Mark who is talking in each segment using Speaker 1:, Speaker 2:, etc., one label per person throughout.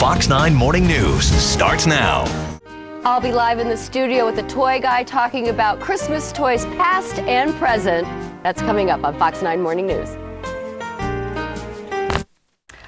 Speaker 1: Fox 9 Morning News starts now.
Speaker 2: I'll be live in the studio with the toy guy talking about Christmas toys past and present. That's coming up on Fox 9 Morning News.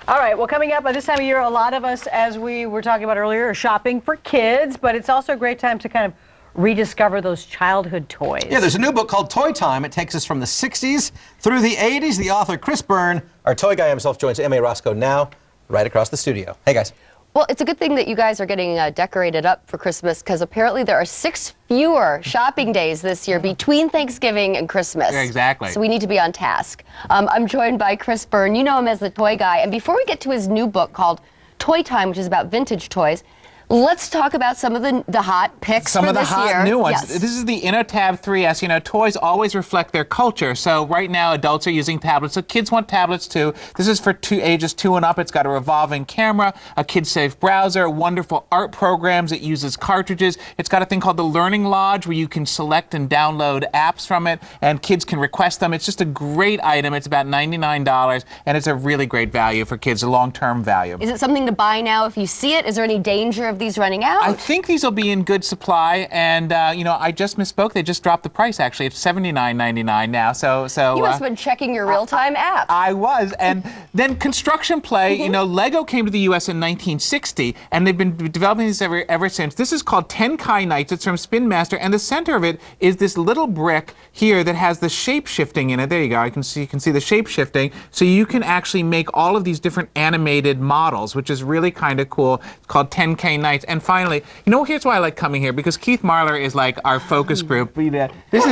Speaker 3: All right, well, coming up at this time of year, a lot of us, as we were talking about earlier, are shopping for kids, but it's also a great time to kind of rediscover those childhood toys.
Speaker 4: Yeah, there's a new book called Toy Time. It takes us from the 60s through the 80s. The author, Chris Byrne, our toy guy himself, joins M.A. Roscoe now, right across the studio. Hey, guys.
Speaker 2: Well, it's a good thing that you guys are getting decorated up for Christmas, because apparently there are 6 fewer shopping days this year between Thanksgiving and Christmas.
Speaker 5: Yeah, exactly.
Speaker 2: So we need to be on task. I'm joined by Chris Byrne. You know him as the toy guy. And before we get to his new book called Toy Time, which is about vintage toys, let's talk about some of the hot picks
Speaker 5: Some
Speaker 2: for
Speaker 5: of the
Speaker 2: this
Speaker 5: hot
Speaker 2: year.
Speaker 5: new ones.
Speaker 2: Yes.
Speaker 5: This is the InnoTab 3S. You know, toys always reflect their culture. So right now, adults are using tablets. So kids want tablets too. This is for ages 2 and up. It's got a revolving camera, a kid-safe browser, wonderful art programs. It uses cartridges. It's got a thing called the Learning Lodge, where you can select and download apps from it, and kids can request them. It's just a great item. It's about $99, and it's a really great value for kids, a long-term value.
Speaker 2: Is it something to buy now if you see it? Is there any danger of these running out?
Speaker 5: I think these will be in good supply, and you know, I just misspoke. They just dropped the price. Actually, it's $79.99 now. So
Speaker 2: you must have been checking your real-time app.
Speaker 5: I was, and then construction play. You know, Lego came to the U.S. in 1960, and they've been developing these ever since. This is called 10 Kai Nights. It's from Spin Master, and the center of it is this little brick here that has the shape shifting in it. There you go. You can see the shape shifting, so you can actually make all of these different animated models, which is really kind of cool. It's called 10K Nights, and finally, you know, here's why I like coming here, because Keith Marler is like our focus group. This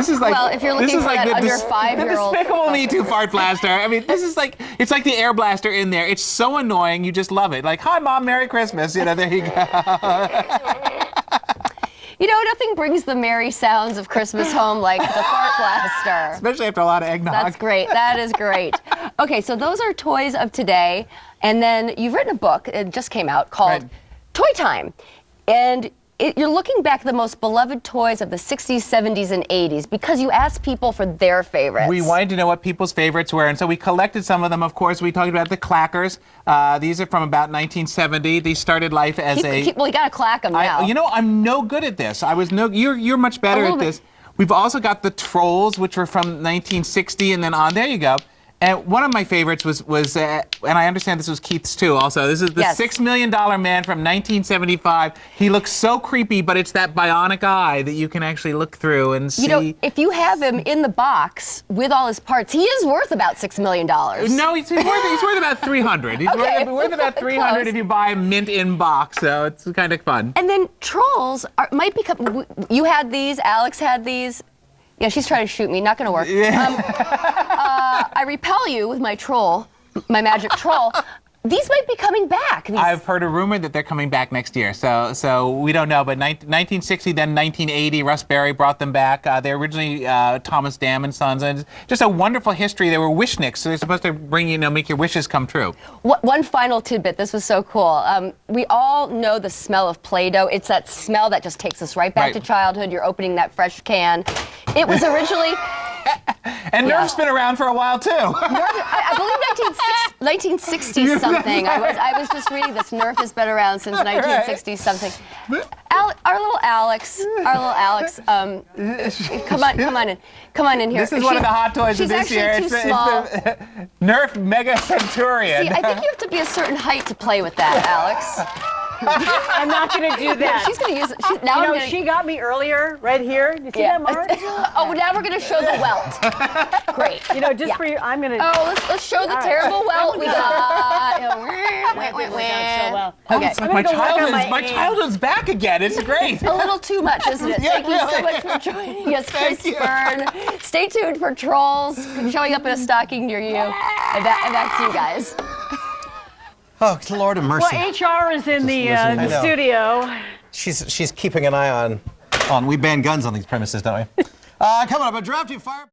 Speaker 5: is like,
Speaker 2: well, if you're looking for that under 5-year-old,
Speaker 5: the Despicable Me 2 fart blaster. I mean, this is like, it's like the air blaster in there. It's so annoying, you just love it. Like, hi Mom, Merry Christmas. You know, there you go.
Speaker 2: You know, nothing brings the merry sounds of Christmas home like the fart blaster.
Speaker 5: Especially after a lot of eggnog.
Speaker 2: That's great. That is great. Okay, so those are toys of today, and then you've written a book. It just came out called Toy Time, and you're looking back at the most beloved toys of the 60s, 70s, and 80s because you asked people for their favorites.
Speaker 5: We wanted to know what people's favorites were, and so we collected some of them. Of course, we talked about the clackers. These are from about 1970. These started life as
Speaker 2: well, you gotta clack them now.
Speaker 5: You know, I'm no good at this. You're much better at this. We've also got the Trolls, which were from 1960 and then on. There you go. And one of my favorites was and I understand this was Keith's too also. This is the $6 Million Man from 1975. He looks so creepy, but it's that bionic eye that you can actually look through and see.
Speaker 2: You know, if you have him in the box with all his parts, he is worth about $6 million.
Speaker 5: No, he's worth about 300. He's worth about 300 if you buy him mint in box, so it's kind of fun.
Speaker 2: And then Trolls might become, you had these, Alex had these. Yeah, she's trying to shoot me. Not going to work. I repel you with my troll, my magic troll. These might be coming back.
Speaker 5: I've heard a rumor that they're coming back next year, so we don't know. But 1960, then 1980, Russ Berry brought them back. They're originally Thomas Dam and Sons, and just a wonderful history. They were wishnicks, so they're supposed to bring make your wishes come true.
Speaker 2: One final tidbit. This was so cool. We all know the smell of Play-Doh. It's that smell that just takes us right back to childhood. You're opening that fresh can. It was originally.
Speaker 5: And Nerf's been around for a while too.
Speaker 2: I believe 1960 something. I was just reading this. Nerf has been around since 1960 something. Our little Alex. Come on in here.
Speaker 5: This is one of the hot toys of this year.
Speaker 2: She's actually too small.
Speaker 5: It's the Nerf Mega Centurion.
Speaker 2: See, I think you have to be a certain height to play with that, Alex.
Speaker 3: I'm not going to do that.
Speaker 2: She's going to use it.
Speaker 3: She got me earlier, right here. You see that, Mark?
Speaker 2: Oh, now we're going to show the welt. Great.
Speaker 3: You know, just for you, I'm going to.
Speaker 2: Oh, let's show the terrible welt we got.
Speaker 5: Okay. It's like my childhood's back again. It's great.
Speaker 2: A little too much, isn't it? Thank you so much for joining us, Chris Byrne. Stay tuned for Trolls showing up in a stocking near you. And that's you guys.
Speaker 4: Oh, Lord of mercy.
Speaker 3: Well, HR is in the studio.
Speaker 4: She's keeping an eye on. We ban guns on these premises, don't we? Coming up, a drafty fire.